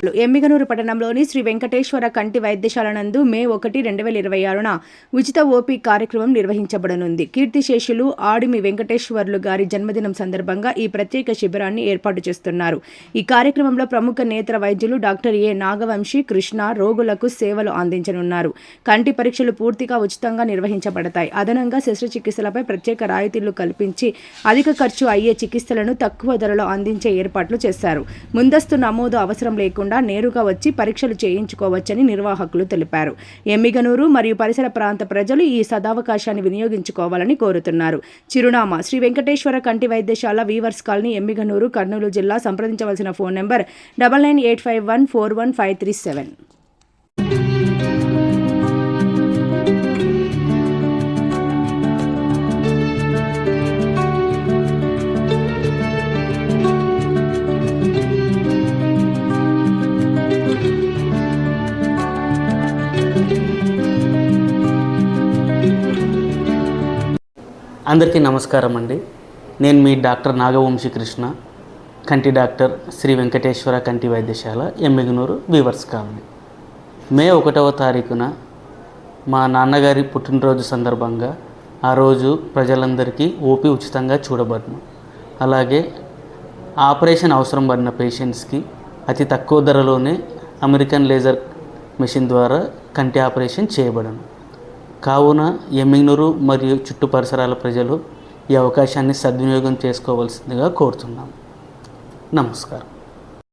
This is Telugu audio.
ఎమ్మిగనూరు పట్టణంలోని శ్రీ వెంకటేశ్వర కంటి వైద్యశాల నందు మే 1, 2026న ఉచిత ఓపీ కార్యక్రమం నిర్వహించబడనుంది. కీర్తిశేషులు ఆడిమి వెంకటేశ్వర్లు గారి జన్మదినం సందర్భంగా ఈ ప్రత్యేక శిబిరాన్ని ఏర్పాటు చేస్తున్నారు. ఈ కార్యక్రమంలో ప్రముఖ నేత్ర వైద్యులు డాక్టర్ ఏ నాగవంశీ కృష్ణ రోగులకు సేవలు అందించనున్నారు. కంటి పరీక్షలు పూర్తిగా ఉచితంగా నిర్వహించబడతాయి. అదనంగా శస్త్రచికిత్సలపై ప్రత్యేక రాయితీలు కల్పించి అధిక ఖర్చు అయ్యే చికిత్సలను తక్కువ ధరలో అందించే ఏర్పాట్లు చేశారు. ముందస్తు నమోదు అవసరం లేకుండా నేరుగా వచ్చి పరీక్షలు చేయించుకోవచ్చని నిర్వాహకులు తెలిపారు. ఎమ్మిగనూరు మరియు పరిసర ప్రాంత ప్రజలు ఈ సదవకాశాన్ని వినియోగించుకోవాలని కోరుతున్నారు. చిరునామా శ్రీ వెంకటేశ్వర కంటి వైద్యశాల, వీవర్స్ కాలనీ, ఎమ్మిగనూరు, కర్నూలు జిల్లా. సంప్రదించవలసిన ఫోన్ నంబర్ 9985141537. అందరికీ నమస్కారం అండి. నేను మీ డాక్టర్ నాగవంశీ కృష్ణ, కంటి డాక్టర్, శ్రీ వెంకటేశ్వర కంటి వైద్యశాల, ఎమ్మిగనూరు, వీవర్స్ కాలనీ. మే 1వ తారీఖున మా నాన్నగారి పుట్టినరోజు సందర్భంగా ఆ రోజు ప్రజలందరికీ ఓపీ ఉచితంగా చూడబడును. అలాగే ఆపరేషన్ అవసరం పడిన పేషెంట్స్కి అతి తక్కువ ధరలోనే అమెరికన్ లేజర్ మెషిన్ ద్వారా కంటి ఆపరేషన్ చేయబడను. కావున ఎమ్మిగనూరు మరియు చుట్టు పరిసరాల ప్రజలు ఈ అవకాశాన్ని సద్వినియోగం చేసుకోవాల్సిందిగా కోరుతున్నాం. నమస్కారం.